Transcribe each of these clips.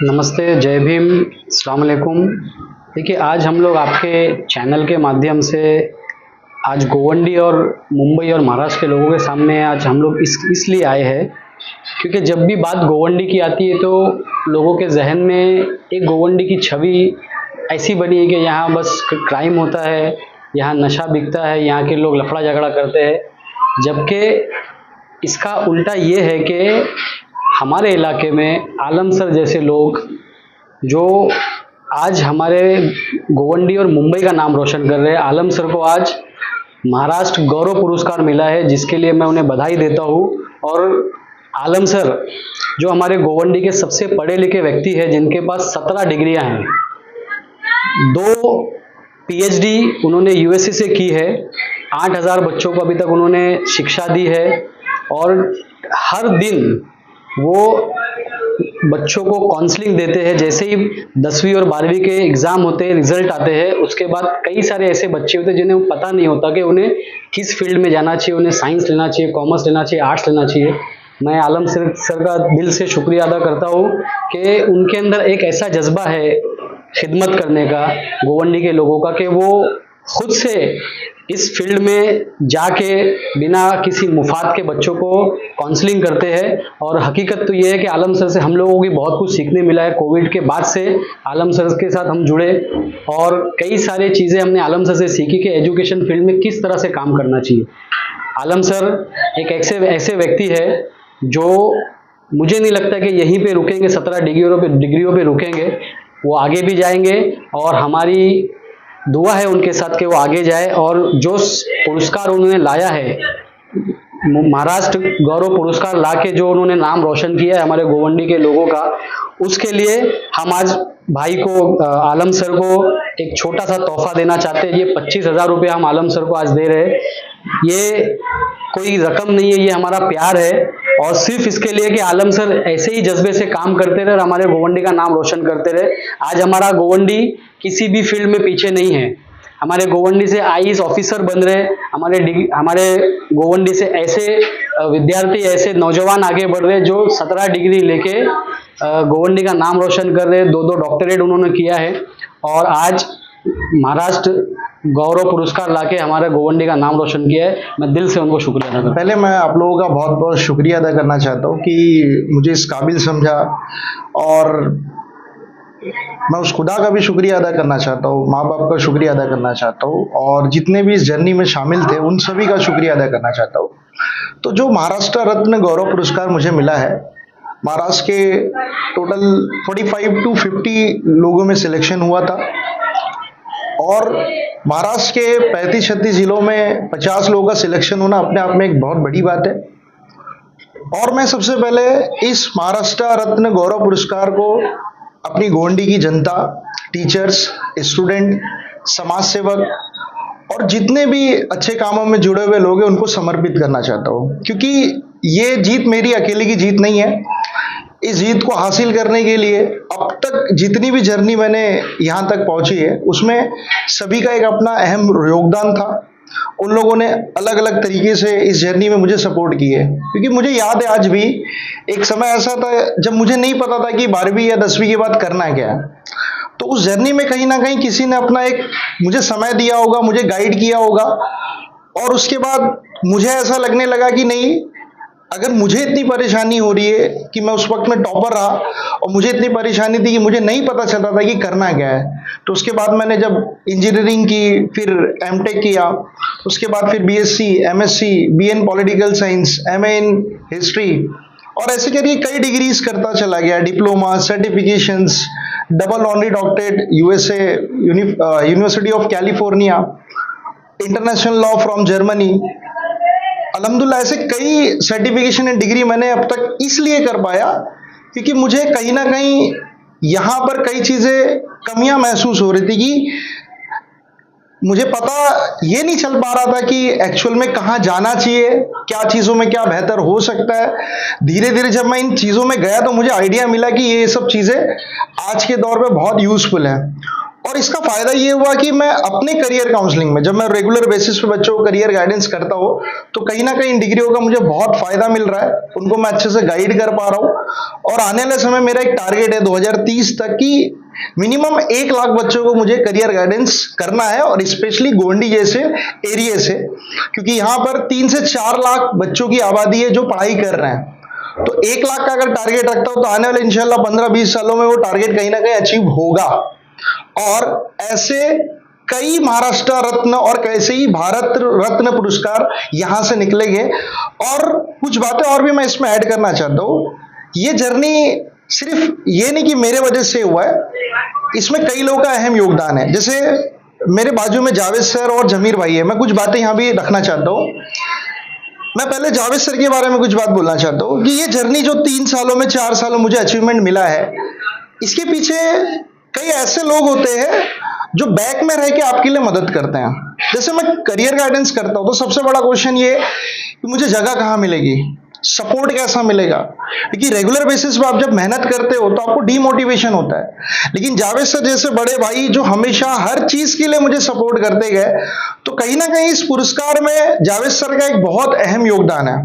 नमस्ते, जय भीम, अस्सलाम वालेकुम। देखिए, आज हम लोग आपके चैनल के माध्यम से आज गोवंडी और मुंबई और महाराष्ट्र के लोगों के सामने आज हम लोग इसलिए आए हैं क्योंकि जब भी बात गोवंडी की आती है तो लोगों के जहन में एक गोवंडी की छवि ऐसी बनी है कि यहाँ बस क्राइम होता है, यहाँ नशा बिकता है, यहाँ के लोग लफड़ा झगड़ा करते हैं। जबकि इसका उल्टा ये है कि हमारे इलाके में आलम सर जैसे लोग जो आज हमारे गोवंडी और मुंबई का नाम रोशन कर रहे हैं। आलम सर को आज महाराष्ट्र गौरव पुरस्कार मिला है, जिसके लिए मैं उन्हें बधाई देता हूँ। और आलम सर जो हमारे गोवंडी के सबसे पढ़े लिखे व्यक्ति है, जिनके पास 17 डिग्रियां हैं, 2 पीएचडी उन्होंने यूएसए से की है, 8000 बच्चों को अभी तक उन्होंने शिक्षा दी है और हर दिन वो बच्चों को काउंसलिंग देते हैं। जैसे ही 10वीं और 12वीं के एग्जाम होते हैं, रिजल्ट आते हैं, उसके बाद कई सारे ऐसे बच्चे होते हैं जिन्हें पता नहीं होता कि उन्हें किस फील्ड में जाना चाहिए, उन्हें साइंस लेना चाहिए, कॉमर्स लेना चाहिए, आर्ट्स लेना चाहिए। मैं आलम सर का दिल से शुक्रिया अदा करता हूँ कि उनके अंदर एक ऐसा जज्बा है खिदमत करने का, गोवंडी के लोगों का, कि वो खुद से इस फील्ड में जाके बिना किसी मुफाद के बच्चों को काउंसलिंग करते हैं। और हकीकत तो ये है कि आलम सर से हम लोगों को भी बहुत कुछ सीखने मिला है। कोविड के बाद से आलम सर के साथ हम जुड़े और कई सारी चीज़ें हमने आलम सर से सीखी कि एजुकेशन फील्ड में किस तरह से काम करना चाहिए। आलम सर एक ऐसे व्यक्ति है जो मुझे नहीं लगता कि यहीं पे रुकेंगे, 17 डिग्रियों पे रुकेंगे, वो आगे भी जाएंगे और हमारी दुआ है उनके साथ कि वो आगे जाए। और जो पुरस्कार उन्होंने लाया है, महाराष्ट्र गौरव पुरस्कार लाके जो उन्होंने नाम रोशन किया है हमारे गोवंडी के लोगों का, उसके लिए हम आज भाई को, आलम सर को एक छोटा सा तोहफा देना चाहते हैं। ये 25,000 रुपये हम आलम सर को आज दे रहे हैं। ये कोई रकम नहीं है, ये हमारा प्यार है और सिर्फ इसके लिए कि आलम सर ऐसे ही जज्बे से काम करते रहे और हमारे गोवंडी का नाम रोशन करते रहे। आज हमारा गोवंडी किसी भी फील्ड में पीछे नहीं है। हमारे गोवंडी से आईएएस ऑफिसर बन रहे, हमारे गोवंडी से ऐसे विद्यार्थी, ऐसे नौजवान आगे बढ़ रहे जो 17 डिग्री लेके गोवंडी का नाम रोशन कर रहे, 2 डॉक्टरेट उन्होंने किया है और आज महाराष्ट्र गौरव पुरस्कार लाके हमारे गोवंडी का नाम रोशन किया है। मैं दिल से उनको शुक्रिया अदा करता हूं। पहले मैं आप लोगों का बहुत बहुत शुक्रिया अदा करना चाहता हूँ कि मुझे इस काबिल समझा, और मैं उस खुदा का भी शुक्रिया अदा करना चाहता हूँ, माँ बाप का शुक्रिया अदा करना चाहता हूँ और जितने भी इस जर्नी में शामिल थे उन सभी का शुक्रिया अदा करना चाहता हूँ। तो जो महाराष्ट्र रत्न गौरव पुरस्कार मुझे मिला है, महाराष्ट्र के टोटल 45 to 50 लोगों में सिलेक्शन हुआ था और महाराष्ट्र के 35-36 जिलों में 50 लोगों का सिलेक्शन होना अपने आप में एक बहुत बड़ी बात है। और मैं सबसे पहले इस महाराष्ट्र रत्न गौरव पुरस्कार को अपनी गोवंडी की जनता, टीचर्स, स्टूडेंट, समाज सेवक और जितने भी अच्छे कामों में जुड़े हुए लोग हैं उनको समर्पित करना चाहता हूँ, क्योंकि ये जीत मेरी अकेले की जीत नहीं है। इस जीत को हासिल करने के लिए अब तक जितनी भी जर्नी मैंने यहाँ तक पहुंची है उसमें सभी का एक अपना अहम योगदान था। उन लोगों ने अलग अलग तरीके से इस जर्नी में मुझे सपोर्ट की है, क्योंकि मुझे याद है आज भी एक समय ऐसा था जब मुझे नहीं पता था कि 12वीं या 10वीं के बाद करना क्या है। तो उस जर्नी में कहीं ना कहीं किसी ने अपना एक मुझे समय दिया होगा, मुझे गाइड किया होगा और उसके बाद मुझे ऐसा लगने लगा कि नहीं, अगर मुझे इतनी परेशानी हो रही है कि मैं उस वक्त में टॉपर रहा और मुझे इतनी परेशानी थी कि मुझे नहीं पता चलता था कि करना क्या है, तो उसके बाद मैंने जब इंजीनियरिंग की, फिर एमटेक किया, उसके बाद फिर BSc, MSc, BA in political science, MA in history और ऐसे करके कई डिग्रीज करता चला गया, diploma, certifications, double honorary doctorate USA, university of California, international law from Germany. अल्हम्दुलिल्लाह ऐसे कई सर्टिफिकेशन एंड डिग्री मैंने अब तक इसलिए कर पाया क्योंकि मुझे कहीं ना कहीं यहाँ पर कई चीज़ें कमियां महसूस हो रही थी कि मुझे पता ये नहीं चल पा रहा था कि एक्चुअल में कहाँ जाना चाहिए, क्या चीज़ों में क्या बेहतर हो सकता है। धीरे धीरे जब मैं इन चीज़ों में गया तो मुझे आइडिया मिला कि ये सब चीज़ें आज के दौर पे बहुत यूज़फुल है और इसका फायदा ये हुआ कि मैं अपने करियर काउंसलिंग में, जब मैं रेगुलर बेसिस पे बच्चों को करियर गाइडेंस करता हूँ, तो कहीं ना कहीं इन डिग्रियों का मुझे बहुत फायदा मिल रहा है, उनको मैं अच्छे से गाइड कर पा रहा हूँ। और आने वाले समय मेरा एक टारगेट है 2030 तक की मिनिमम 1 लाख बच्चों को मुझे करियर गाइडेंस करना है, और स्पेशली गोंडी जैसे एरिया से, क्योंकि यहाँ पर 3 से 4 लाख बच्चों की आबादी है जो पढ़ाई कर रहे हैं। तो 1 लाख का अगर टारगेट रखता हूं तो आने वाले इंशाल्लाह 15-20 सालों में वो टारगेट कहीं ना कहीं अचीव होगा। और ऐसे कई महाराष्ट्र रत्न और कैसे ही भारत रत्न पुरस्कार यहां से निकलेंगे। और कुछ बातें और भी मैं इसमें ऐड करना चाहता हूं। ये जर्नी सिर्फ ये नहीं कि मेरे वजह से हुआ है, इसमें कई लोगों का अहम योगदान है। जैसे मेरे बाजू में जावेद सर और जमीर भाई है, मैं कुछ बातें यहां भी रखना चाहता हूं। मैं पहले जावेद सर के बारे में कुछ बात बोलना चाहता हूं कि ये जर्नी जो 3 सालों में 4 सालों मुझे अचीवमेंट मिला है, इसके पीछे कई ऐसे लोग होते हैं जो बैक में रह के आपके लिए मदद करते हैं। जैसे मैं करियर गाइडेंस करता हूं तो सबसे बड़ा क्वेश्चन ये कि मुझे जगह कहां मिलेगी, सपोर्ट कैसा मिलेगा, क्योंकि रेगुलर बेसिस पे आप जब मेहनत करते हो तो आपको डीमोटिवेशन होता है। लेकिन जावेद सर जैसे बड़े भाई जो हमेशा हर चीज के लिए मुझे सपोर्ट करते गए, तो कहीं ना कहीं इस पुरस्कार में जावेद सर का एक बहुत अहम योगदान है।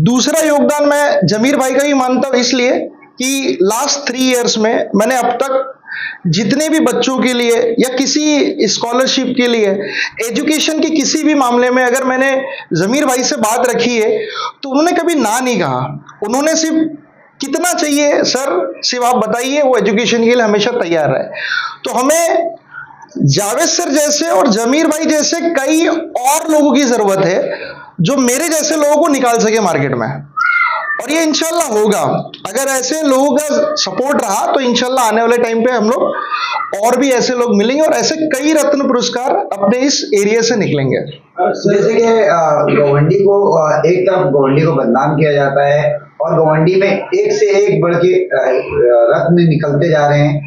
दूसरा योगदान मैं जमीर भाई का भी मानता हूं, इसलिए कि लास्ट 3 इयर्स में मैंने अब तक जितने भी बच्चों के लिए या किसी स्कॉलरशिप के लिए, एजुकेशन के किसी भी मामले में अगर मैंने जमीर भाई से बात रखी है तो उन्होंने कभी ना नहीं कहा। उन्होंने सिर्फ कितना चाहिए सर, सिर्फ आप बताइए, वो एजुकेशन के लिए हमेशा तैयार है। तो हमें जावेद सर जैसे और जमीर भाई जैसे कई और लोगों की जरूरत है जो मेरे जैसे लोगों को निकाल सके मार्केट में, और ये इंशाल्लाह होगा। अगर ऐसे लोगों का सपोर्ट रहा तो इंशाल्लाह आने वाले टाइम पे हम लोग और भी ऐसे लोग मिलेंगे और ऐसे कई रत्न पुरस्कार अपने इस एरिया से निकलेंगे। जैसे कि गोवंडी को एक तरफ गोवंडी को बदनाम किया जाता है और गोवंडी में एक से एक बढ़ के रत्न निकलते जा रहे हैं,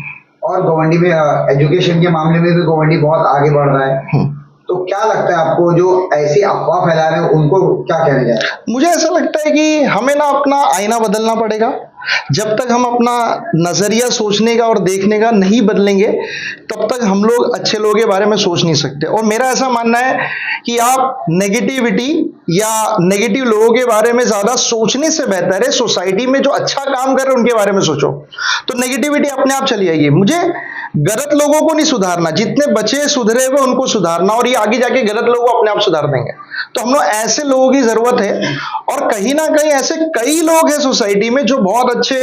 और गोवंडी में एजुकेशन के मामले में भी गोवंडी बहुत आगे बढ़ रहा है, तो क्या लगता है आपको जो ऐसी अफवाह फैला रहे हैं उनको क्या कहना चाहिए? मुझे ऐसा लगता है कि हमें ना अपना आईना बदलना पड़ेगा। जब तक हम अपना नजरिया सोचने का और देखने का नहीं बदलेंगे, तब तक हम लोग अच्छे लोगों के बारे में सोच नहीं सकते। और मेरा ऐसा मानना है कि आप नेगेटिविटी या नेगेटिव लोगों के बारे में ज्यादा सोचने से बेहतर है सोसाइटी में जो अच्छा काम कर रहे हैं उनके बारे में सोचो, तो नेगेटिविटी अपने आप चली आएगी। मुझे गलत लोगों को नहीं सुधारना, जितने बचे सुधरे हुए उनको सुधारना, और ये आगे जाके गलत लोगों को अपने आप सुधार देंगे। तो हम लोग ऐसे लोगों की जरूरत है, और कहीं ना कहीं ऐसे कई लोग हैं सोसाइटी में जो बहुत अच्छे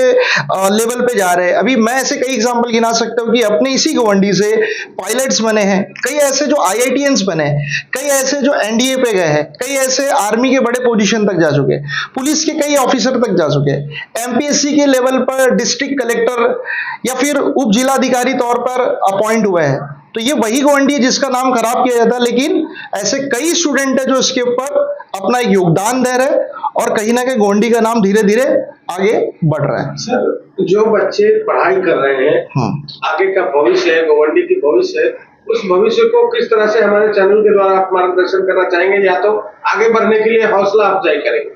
लेवल पे जा रहे हैं। अभी मैं ऐसे कई एग्जांपल गिना सकता हूँ कि अपने इसी गोवंडी से पायलट्स बने हैं, कई ऐसे जो IITians बने, कई ऐसे जो NDA पे गए हैं, कई ऐसे आर्मी के बड़े पोजीशन तक जा चुके, पुलिस के कई ऑफिसर तक जा चुके, MPSC के लेवल पर डिस्ट्रिक्ट कलेक्टर या फिर उप जिलाधिकारी तौर पर अपॉइंट हुए हैं। तो ये वही गोवंडी है जिसका नाम खराब किया जाता है, लेकिन ऐसे कई स्टूडेंट है जो इसके ऊपर अपना एक योगदान दे रहे हैं, और कहीं ना कहीं गोवंडी का नाम धीरे धीरे आगे बढ़ रहा है। सर, जो बच्चे पढ़ाई कर रहे हैं, आगे का भविष्य है, गोवंडी की भविष्य है, उस भविष्य को किस तरह से हमारे चैनल के द्वारा आप मार्गदर्शन करना चाहेंगे, या तो आगे बढ़ने के लिए हौसला अफजाई करेंगे?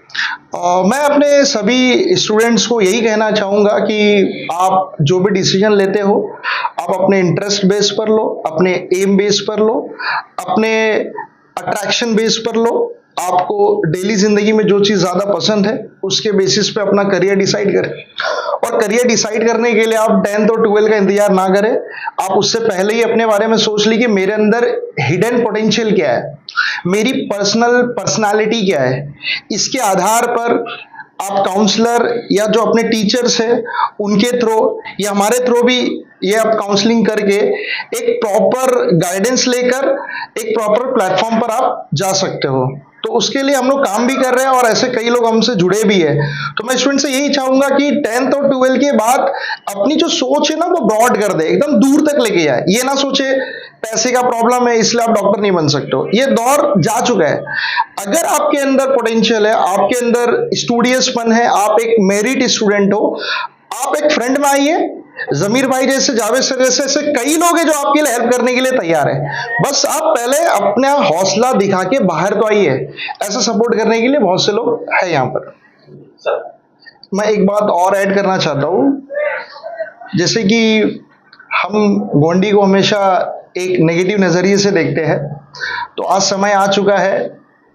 मैं अपने सभी स्टूडेंट्स को यही कहना चाहूँगा कि आप जो भी डिसीजन लेते हो, आप अपने इंटरेस्ट बेस पर लो, अपने एम बेस पर लो, अपने अट्रैक्शन बेस पर लो। आपको डेली जिंदगी में जो चीज़ ज़्यादा पसंद है उसके बेसिस पे अपना करियर डिसाइड करें, और करियर डिसाइड करने के लिए आप 10th और 12th का इंतजार ना करें। आप उससे पहले ही अपने बारे में सोच ली कि मेरे अंदर हिडन पोटेंशियल क्या है, मेरी पर्सनालिटी क्या है। इसके आधार पर आप काउंसलर या जो अपने टीचर्स है उनके थ्रू या हमारे थ्रू भी ये आप काउंसलिंग करके एक प्रॉपर गाइडेंस लेकर एक प्रॉपर प्लेटफॉर्म पर आप जा सकते हो। तो उसके लिए हम लोग काम भी कर रहे हैं और ऐसे कई लोग हमसे जुड़े भी है। तो मैं स्टूडेंट से यही चाहूंगा कि 10th और 12th के बाद अपनी जो सोच है ना वो ब्रॉड कर दे, एकदम दूर तक लेके जाए। ये ना सोचे पैसे का प्रॉब्लम है इसलिए आप डॉक्टर नहीं बन सकते हो, ये दौर जा चुका है। अगर आपके अंदर पोटेंशियल है, आपके अंदर स्टूडियसपन है, आप एक मेरिट स्टूडेंट हो, आप एक फ्रेंड में आइए। जमीर भाई जैसे, जावेद सर जैसे ऐसे कई लोग हैं जो आपके लिए हेल्प करने के लिए तैयार है। बस आप पहले अपना हौसला दिखा के बाहर तो आइए। ऐसा सपोर्ट करने के लिए बहुत से लोग हैं यहाँ पर। मैं एक बात और ऐड करना चाहता हूँ, जैसे कि हम गोंडी को हमेशा एक नेगेटिव नज़रिए से देखते हैं, तो आज समय आ चुका है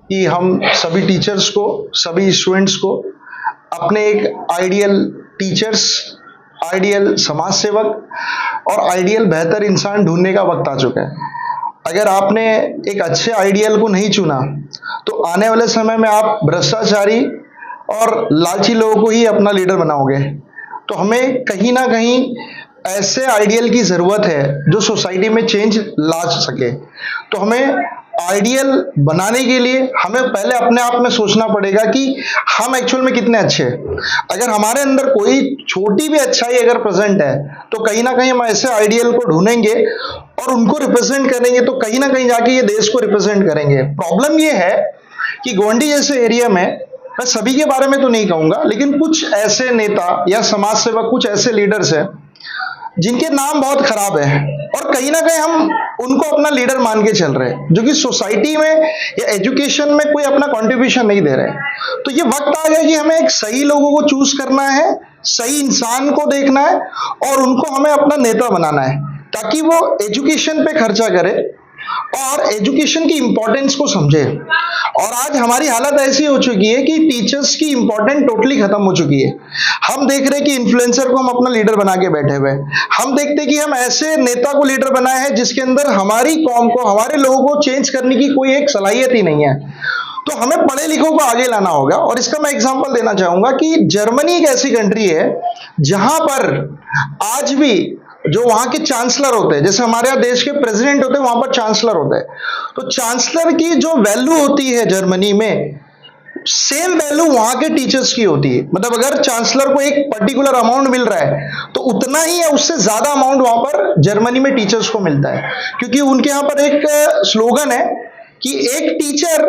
कि हम सभी टीचर्स को, सभी स्टूडेंट्स को अपने एक आइडियल टीचर्स, आइडियल समाज सेवक और आइडियल बेहतर इंसान ढूंढने का वक्त आ चुका है। अगर आपने एक अच्छे आइडियल को नहीं चुना तो आने वाले समय में आप भ्रष्टाचारी और लालची लोगों को ही अपना लीडर बनाओगे। तो हमें कहीं ना कहीं ऐसे आइडियल की ज़रूरत है जो सोसाइटी में चेंज ला सके। तो हमें आइडियल बनाने के लिए हमें पहले अपने आप में सोचना पड़ेगा कि हम एक्चुअल में कितने अच्छे हैं। अगर हमारे अंदर कोई छोटी भी अच्छाई अगर प्रेजेंट है तो कहीं ना कहीं हम ऐसे आइडियल को ढूंढेंगे और उनको रिप्रेजेंट करेंगे, तो कहीं ना कहीं जाके ये देश को रिप्रेजेंट करेंगे। प्रॉब्लम ये है कि गोंडी जैसे एरिया में, मैं सभी के बारे में तो नहीं कहूंगा, लेकिन कुछ ऐसे नेता या समाज सेवक, कुछ ऐसे लीडर्स हैं जिनके नाम बहुत खराब है और कहीं ना कहीं हम उनको अपना लीडर मान के चल रहे हैं, जो कि सोसाइटी में या एजुकेशन में कोई अपना कंट्रीब्यूशन नहीं दे रहे। तो ये वक्त आ गया कि हमें एक सही लोगों को चूज करना है, सही इंसान को देखना है और उनको हमें अपना नेता बनाना है, ताकि वो एजुकेशन पे खर्चा करे और एजुकेशन की इंपॉर्टेंस को समझे। और आज हमारी हालत ऐसी हो चुकी है कि टीचर्स की इंपॉर्टेंस टोटली खत्म हो चुकी है। हम देख रहे हैं कि इन्फ्लुएंसर को हम अपना लीडर बना के बैठे हुए हैं। हम देखते हैं कि हम ऐसे नेता को लीडर बनाए हैं जिसके अंदर हमारी कौम को, हमारे लोगों को चेंज करने की कोई एक सलाहियत ही नहीं है। तो हमें पढ़े लिखों को आगे लाना होगा। और इसका मैं एग्जांपल देना चाहूंगा कि जर्मनी एक ऐसी कंट्री है जहां पर आज भी जो वहां के चांसलर होते हैं, जैसे हमारे यहाँ देश के प्रेसिडेंट होते हैं, वहां पर चांसलर होते हैं, तो चांसलर की जो वैल्यू होती है जर्मनी में, सेम वैल्यू वहां के टीचर्स की होती है। मतलब अगर चांसलर को एक पर्टिकुलर अमाउंट मिल रहा है तो उतना ही या उससे ज्यादा अमाउंट वहां पर जर्मनी में टीचर्स को मिलता है, क्योंकि उनके यहाँ पर एक स्लोगन है कि एक टीचर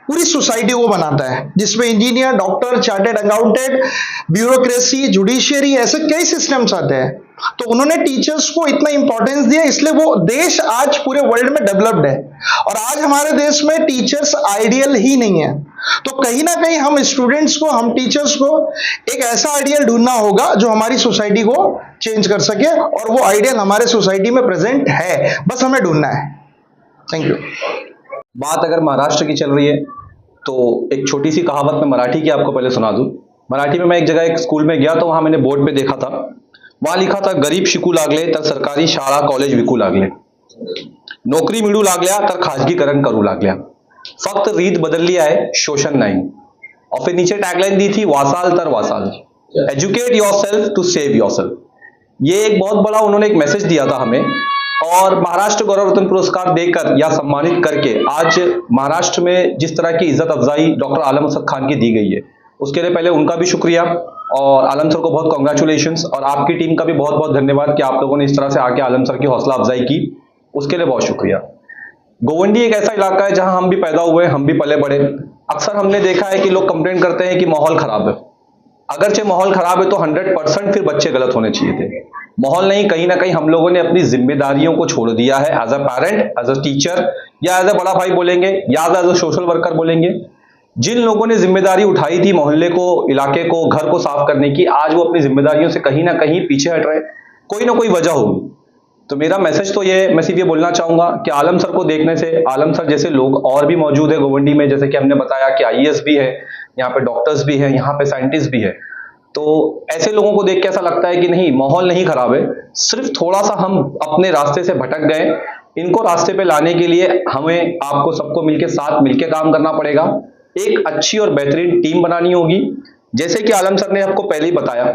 पूरी सोसाइटी को बनाता है, जिसमें engineer, doctor, chartered accountant, bureaucracy, judiciary, ऐसे कई सिस्टम्स आते हैं। तो उन्होंने टीचर्स को इतना इंपॉर्टेंस दिया, इसलिए वो देश आज पूरे वर्ल्ड में डेवलप्ड है। और आज हमारे देश में टीचर्स आइडियल ही नहीं है। तो कहीं ना कहीं हम स्टूडेंट्स को, हम टीचर्स को एक ऐसा आइडियल ढूंढना होगा जो हमारी सोसाइटी को चेंज कर सके, और वो आइडियल हमारे सोसाइटी में प्रेजेंट है, बस हमें ढूंढना है। Thank you. बात अगर महाराष्ट्र की चल रही है तो एक छोटी सी कहावत मैं मराठी की आपको पहले सुना दूं। मराठी में मैं एक जगह एक स्कूल में गया तो वहां मैंने बोर्ड पे देखा था, वहां लिखा था, गरीब शिकू लागले तर सरकारी शाळा कॉलेज विकू लागले, नोकरी मिळू लागल्या तर खाजगीकरण करू लागल्या, फक्त रीत बदलली आहे, शोषण नाही। और फिर नीचे टैगलाइन दी थी, वासाल तर वासाल, educate yourself to save yourself. ये एक बहुत बड़ा उन्होंने एक मैसेज दिया था हमें। और महाराष्ट्र गौरव रत्न पुरस्कार देकर या सम्मानित करके आज महाराष्ट्र में जिस तरह की इज्जत अफजाई डॉक्टर आलम असद खान की दी गई है, उसके लिए पहले उनका भी शुक्रिया और आलम सर को बहुत कॉन्ग्रेचुलेशंस, और आपकी टीम का भी बहुत बहुत धन्यवाद कि आप लोगों ने इस तरह से आके आलम सर की हौसला अफजाई की, उसके लिए बहुत शुक्रिया। गोवंडी एक ऐसा इलाका है जहां हम भी पैदा हुए, हम भी पले बड़े। अक्सर हमने देखा है कि लोग कंप्लेंट करते हैं कि माहौल खराब है। अगरचे माहौल खराब है तो 100% फिर बच्चे गलत होने चाहिए थे। माहौल नहीं, कहीं ना कहीं हम लोगों ने अपनी जिम्मेदारियों को छोड़ दिया है, as a parent, as a teacher, या एज अ बड़ा भाई बोलेंगे, या एज अ सोशल वर्कर बोलेंगे। जिन लोगों ने जिम्मेदारी उठाई थी मोहल्ले को, इलाके को, घर को साफ करने की, आज वो अपनी जिम्मेदारियों से कहीं ना कहीं पीछे हट रहे। कोई ना कोई वजह होगी। तो मेरा मैसेज तो ये, मैं सिर्फ ये बोलना चाहूंगा कि आलम सर को देखने से, आलम सर जैसे लोग और भी मौजूद है गोवंडी में, जैसे कि हमने बताया कि IAS भी है, यहाँ पे डॉक्टर्स भी है, यहाँ पे साइंटिस्ट भी है। तो ऐसे लोगों को देख के ऐसा लगता है कि नहीं, माहौल नहीं खराब है, सिर्फ थोड़ा सा हम अपने रास्ते से भटक गए। इनको रास्ते पे लाने के लिए हमें, आपको सबको मिलके, साथ मिलके काम करना पड़ेगा। एक अच्छी और बेहतरीन टीम बनानी होगी। जैसे कि आलम सर ने आपको पहले ही बताया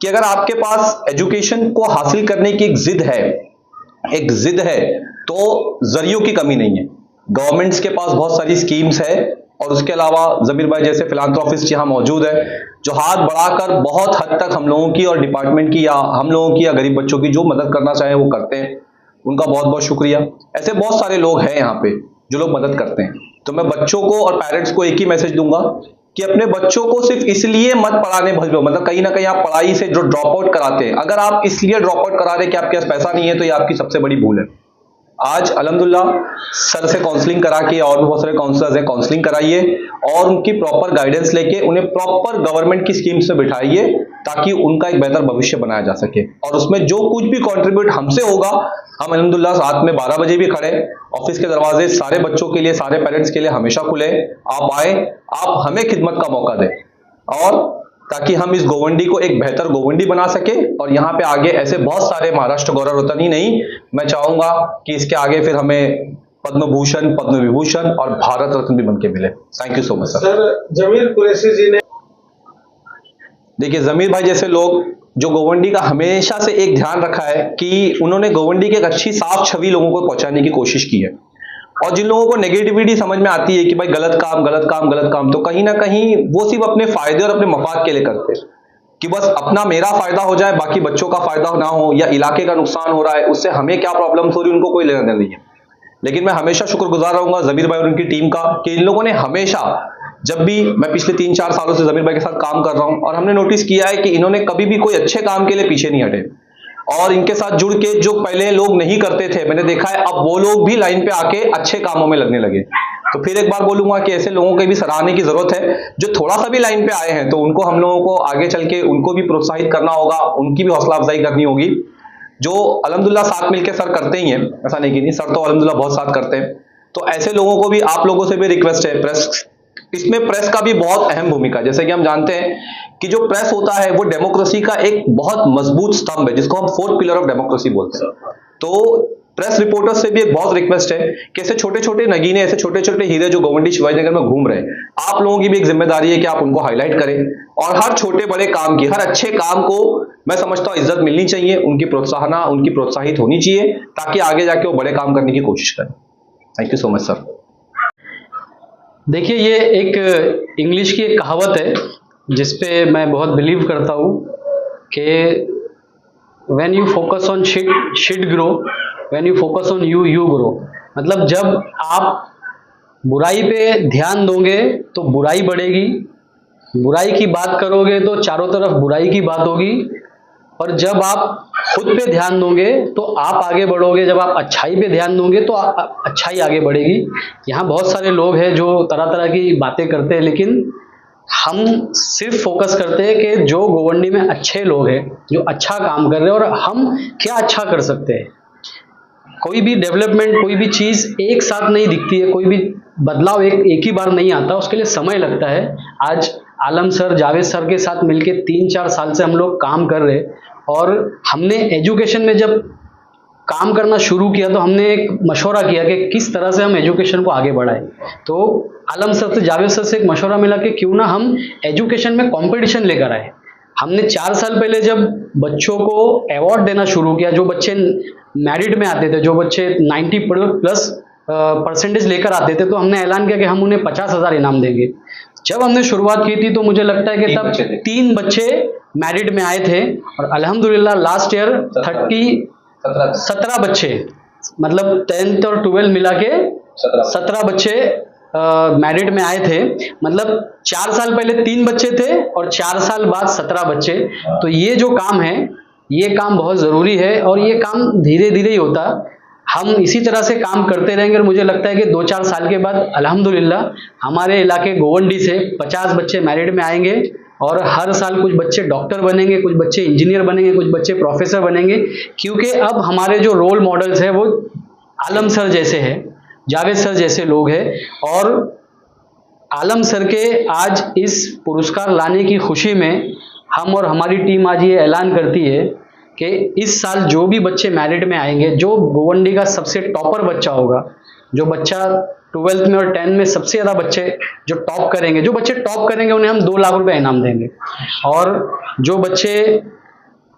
कि अगर आपके पास एजुकेशन को हासिल करने की एक जिद है तो जरियों की कमी नहीं है। गवर्नमेंट्स के पास बहुत सारी स्कीम्स है, और उसके अलावा जमीर भाई जैसे फिलांथ्रोपिस्ट यहाँ मौजूद है जो हाथ बढ़ाकर बहुत हद तक हम लोगों की और डिपार्टमेंट की या हम लोगों की या गरीब बच्चों की जो मदद करना चाहे वो करते हैं। उनका बहुत बहुत शुक्रिया। ऐसे बहुत सारे लोग हैं यहाँ पे जो लोग मदद करते हैं। तो मैं बच्चों को और पेरेंट्स को एक ही मैसेज दूंगा कि अपने बच्चों को सिर्फ इसलिए मत पढ़ाने भेजो, मतलब कहीं ना कहीं आप पढ़ाई से जो ड्रॉप आउट कराते हैं, अगर आप इसलिए ड्रॉप आउट करा रहे कि आपके पास पैसा नहीं है, तो ये आपकी सबसे बड़ी भूल है। आज अल्हम्दुलिल्लाह सर से काउंसलिंग करा के, और भी बहुत सारे काउंसलर्स हैं, काउंसलिंग कराइए और उनकी प्रॉपर गाइडेंस लेके उन्हें प्रॉपर गवर्नमेंट की स्कीम्स में बिठाइए ताकि उनका एक बेहतर भविष्य बनाया जा सके। और उसमें जो कुछ भी कंट्रीब्यूट हमसे होगा, हम अल्हम्दुलिल्लाह रात में 12 बजे भी खड़े, ऑफिस के दरवाजे सारे बच्चों के लिए, सारे पेरेंट्स के लिए हमेशा खुले। आप आए, आप हमें खिदमत का मौका दें, और ताकि हम इस गोवंडी को एक बेहतर गोवंडी बना सके। और यहाँ पे आगे ऐसे बहुत सारे महाराष्ट्र गौरव रत्न ही नहीं, मैं चाहूंगा कि इसके आगे फिर हमें पद्म भूषण, पद्म विभूषण और भारत रत्न भी बनके मिले। Thank you so much sir. Sir, Zameer Qureshi ji ने, देखिए जमीर भाई जैसे लोग जो गोवंडी का हमेशा से एक ध्यान रखा है कि उन्होंने गोवंडी की एक अच्छी साफ छवि लोगों को पहुंचाने की कोशिश की है। और जिन लोगों को नेगेटिविटी समझ में आती है कि भाई गलत काम गलत काम गलत काम, तो कहीं ना कहीं वो सिर्फ अपने फायदे और अपने मफाद के लिए करते हैं कि बस अपना मेरा फायदा हो जाए, बाकी बच्चों का फायदा ना हो, या इलाके का नुकसान हो रहा है उससे हमें क्या प्रॉब्लम हो रही है, उनको कोई लेना देना नहीं है। लेकिन मैं हमेशा शुक्रगुजार रहूंगा जमीर भाई और उनकी टीम का कि इन लोगों ने हमेशा, जब भी मैं पिछले 3-4 सालों से जमीर भाई के साथ काम कर रहा हूं, और हमने नोटिस किया है कि इन्होंने कभी भी कोई अच्छे काम के लिए पीछे नहीं हटे। और इनके साथ जुड़ के जो पहले लोग नहीं करते थे, मैंने देखा है अब वो लोग भी लाइन पे आके अच्छे कामों में लगने लगे। तो फिर एक बार बोलूंगा कि ऐसे लोगों की भी सराहने की जरूरत है जो थोड़ा सा भी लाइन पे आए हैं, तो उनको हम लोगों को आगे चल के उनको भी प्रोत्साहित करना होगा, उनकी भी हौसला अफजाई करनी होगी, जो अल्हम्दुलिल्लाह साथ मिलकर सर करते ही हैं। ऐसा नहीं कि नहीं, सर तो अल्हम्दुलिल्लाह बहुत साथ करते हैं। तो ऐसे लोगों को भी, आप लोगों से भी रिक्वेस्ट है, प्रेस, इसमें प्रेस का भी बहुत अहम भूमिका है। जैसे कि हम जानते हैं कि जो प्रेस होता है वो डेमोक्रेसी का एक बहुत मजबूत स्तंभ है, जिसको हम 4th पिलर ऑफ डेमोक्रेसी बोलते हैं। तो प्रेस रिपोर्टर्स से भी एक बहुत रिक्वेस्ट है कि ऐसे छोटे छोटे नगीने, ऐसे छोटे छोटे हीरे जो गोवंडी शिवाजीनगर में घूम रहे हैं, आप लोगों की भी एक जिम्मेदारी है कि आप उनको हाईलाइट करें। और हर छोटे बड़े काम की, हर अच्छे काम को मैं समझता हूं इज्जत मिलनी चाहिए, उनकी प्रोत्साहित होनी चाहिए, ताकि आगे जाके वो बड़े काम करने की कोशिश करें। Thank you so much sir. देखिए, ये एक इंग्लिश की एक कहावत है जिसपे मैं बहुत बिलीव करता हूँ कि when you focus on shit grow, when you focus on you grow. मतलब जब आप बुराई पे ध्यान दोगे तो बुराई बढ़ेगी, बुराई की बात करोगे तो चारों तरफ बुराई की बात होगी, और जब आप खुद पे ध्यान दोगे तो आप आगे बढ़ोगे, जब आप अच्छाई पे ध्यान दोगे तो अच्छाई आगे बढ़ेगी। यहाँ बहुत सारे लोग हैं जो तरह तरह की बातें करते हैं, लेकिन हम सिर्फ फोकस करते हैं कि जो गोवंडी में अच्छे लोग हैं, जो अच्छा काम कर रहे हैं, और हम क्या अच्छा कर सकते हैं। कोई भी डेवलपमेंट, कोई भी चीज़ एक साथ नहीं दिखती है, कोई भी बदलाव एक ही बार नहीं आता, उसके लिए समय लगता है। आज आलम सर, जावेद सर के साथ मिलके 3-4 साल से हम लोग काम कर रहे हैं, और हमने एजुकेशन में जब काम करना शुरू किया तो हमने एक मशवरा किया कि किस तरह से हम एजुकेशन को आगे बढ़ाएं। तो आलम सर से, जावेद सर से एक मशवरा मिला कि क्यों ना हम एजुकेशन में कंपटीशन लेकर आए। हमने 4 साल पहले जब बच्चों को अवार्ड देना शुरू किया, जो बच्चे मेरिट में आते थे, जो बच्चे 90+ परसेंटेज लेकर आते थे, तो हमने ऐलान किया कि हम उन्हें 50,000 इनाम देंगे। जब हमने शुरुआत की थी तो मुझे लगता है कि तब 3 बच्चे मेरिट में आए थे, और अल्हम्दुलिल्लाह लास्ट ईयर 17 बच्चे, मतलब 10th और 12 मिला के 17 बच्चे मेरिट में आए थे। मतलब 4 साल पहले 3 बच्चे थे और 4 साल बाद 17 बच्चे। तो ये जो काम है, ये काम बहुत ज़रूरी है, और ये काम धीरे धीरे ही होता। हम इसी तरह से काम करते रहेंगे, और मुझे लगता है कि 2-4 साल के बाद अल्हम्दुलिल्लाह हमारे इलाके गोवंडी से 50 बच्चे मेरिट में आएंगे, और हर साल कुछ बच्चे डॉक्टर बनेंगे, कुछ बच्चे इंजीनियर बनेंगे, कुछ बच्चे प्रोफेसर बनेंगे। क्योंकि अब हमारे जो रोल मॉडल्स हैं वो आलम सर जैसे हैं, जावेद सर जैसे लोग हैं, और आलम सर के आज इस पुरस्कार लाने की खुशी में हम और हमारी टीम आज ये ऐलान करती है कि इस साल जो भी बच्चे मेरिट में आएंगे, जो गोवंडी का सबसे टॉपर बच्चा होगा, जो बच्चा 12th में और 10th में सबसे ज़्यादा बच्चे जो टॉप करेंगे, जो बच्चे टॉप करेंगे उन्हें हम 2 लाख रुपए इनाम देंगे। और जो बच्चे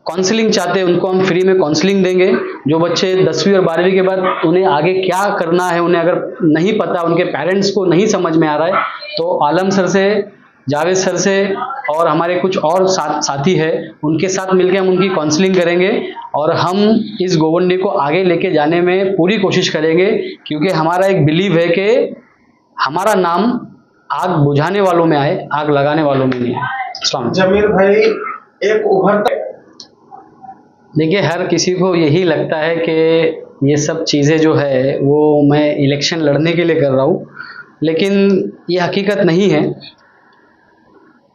काउंसलिंग चाहते हैं उनको हम फ्री में काउंसलिंग देंगे। जो बच्चे 10वीं और 12वीं के बाद उन्हें आगे क्या करना है, उन्हें अगर नहीं पता, उनके पेरेंट्स को नहीं समझ में आ रहा है, तो आलम सर से, जावेद सर से और हमारे कुछ और साथी है, उनके साथ मिलकर हम उनकी काउंसलिंग करेंगे, और हम इस गोवंडी को आगे लेके जाने में पूरी कोशिश करेंगे। क्योंकि हमारा एक बिलीव है कि हमारा नाम आग बुझाने वालों में आए, आग लगाने वालों में नहीं आए। जमीर भाई, एक उभरता, देखिए, हर किसी को यही लगता है कि ये सब चीज़ें जो है वो मैं इलेक्शन लड़ने के लिए कर रहा हूँ, लेकिन ये हकीकत नहीं है।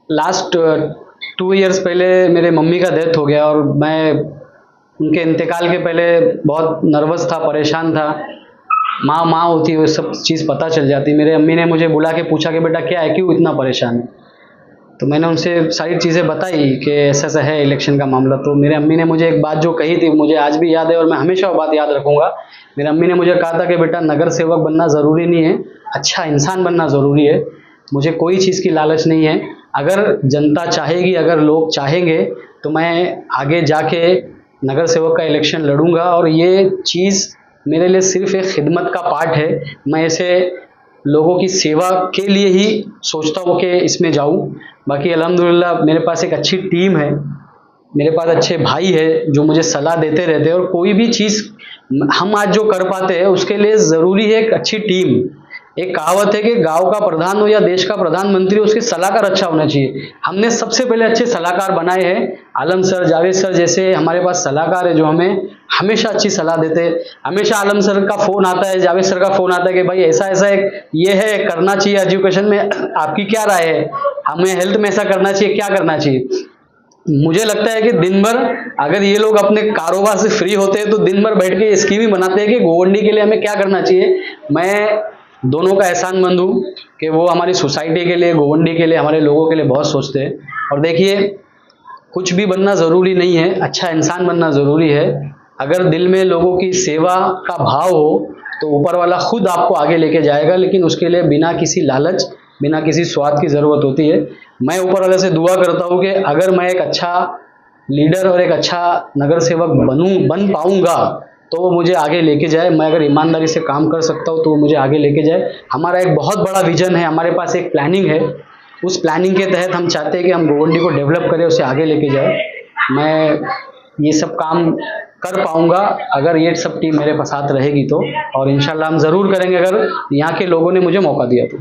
लास्ट 2 इयर्स पहले मेरे मम्मी का डेथ हो गया और मैं उनके इंतकाल के पहले बहुत नर्वस था, परेशान था। माँ होती है, वो सब चीज़ पता चल जाती। मेरे अम्मी ने मुझे बुला के पूछा कि बेटा क्या है, क्यों इतना परेशान है? तो मैंने उनसे सारी चीज़ें बताई कि ऐसा ऐसा है इलेक्शन का मामला। तो मेरे अम्मी ने मुझे एक बात जो कही थी, मुझे आज भी याद है और मैं हमेशा वो बात याद रखूँगा। मेरे अम्मी ने मुझे कहा था कि बेटा नगर सेवक बनना ज़रूरी नहीं है, अच्छा इंसान बनना ज़रूरी है। मुझे कोई चीज़ की लालच नहीं है। अगर जनता चाहेगी, अगर लोग चाहेंगे तो मैं आगे जाके नगर सेवक का इलेक्शन लड़ूंगा और ये चीज़ मेरे लिए सिर्फ एक खिदमत का पार्ट है। मैं ऐसे लोगों की सेवा के लिए ही सोचता हूँ कि इसमें जाऊँ। बाकी अल्हम्दुलिल्लाह मेरे पास एक अच्छी टीम है, मेरे पास अच्छे भाई है जो मुझे सलाह देते रहते हैं। और कोई भी चीज़ हम आज जो कर पाते हैं उसके लिए ज़रूरी है एक अच्छी टीम। एक कहावत है कि गांव का प्रधान हो या देश का प्रधानमंत्री, उसके सलाहकार अच्छा होना चाहिए। हमने सबसे पहले अच्छे सलाहकार बनाए हैं। आलम सर, जावेद सर जैसे हमारे पास सलाहकार है जो हमें हमेशा अच्छी सलाह देते हैं। हमेशा आलम सर का फ़ोन आता है, जावेद सर का फ़ोन आता है कि भाई ऐसा ऐसा एक ये है, करना चाहिए एजुकेशन में, आपकी क्या राय है? हमें हेल्थ में ऐसा करना चाहिए, क्या करना चाहिए? मुझे लगता है कि दिन भर अगर ये लोग अपने कारोबार से फ्री होते हैं तो दिन भर बैठ के स्कीम ही बनाते हैं कि गोवंडी के लिए हमें क्या करना चाहिए। मैं दोनों का एहसानमंद हूँ कि वो हमारी सोसाइटी के लिए, गोवंडी के लिए, हमारे लोगों के लिए बहुत सोचते हैं। और देखिए, कुछ भी बनना ज़रूरी नहीं है, अच्छा इंसान बनना ज़रूरी है। अगर दिल में लोगों की सेवा का भाव हो तो ऊपर वाला खुद आपको आगे लेके जाएगा, लेकिन उसके लिए बिना किसी लालच, बिना किसी स्वार्थ की ज़रूरत होती है। मैं ऊपर वाले से दुआ करता हूँ कि अगर मैं एक अच्छा लीडर और एक अच्छा नगर सेवक बन पाऊँगा तो वो मुझे आगे लेके जाए। मैं अगर ईमानदारी से काम कर सकता हूँ तो वो मुझे आगे लेके जाए। हमारा एक बहुत बड़ा विजन है, हमारे पास एक प्लानिंग है। उस प्लानिंग के तहत हम चाहते हैं कि हम गोवंडी को डेवलप करें, उसे आगे लेके जाए। मैं ये सब काम कर पाऊँगा अगर ये सब टीम मेरे साथ रहेगी तो, और इंशाल्लाह हम ज़रूर करेंगे अगर यहाँ के लोगों ने मुझे मौका दिया तो।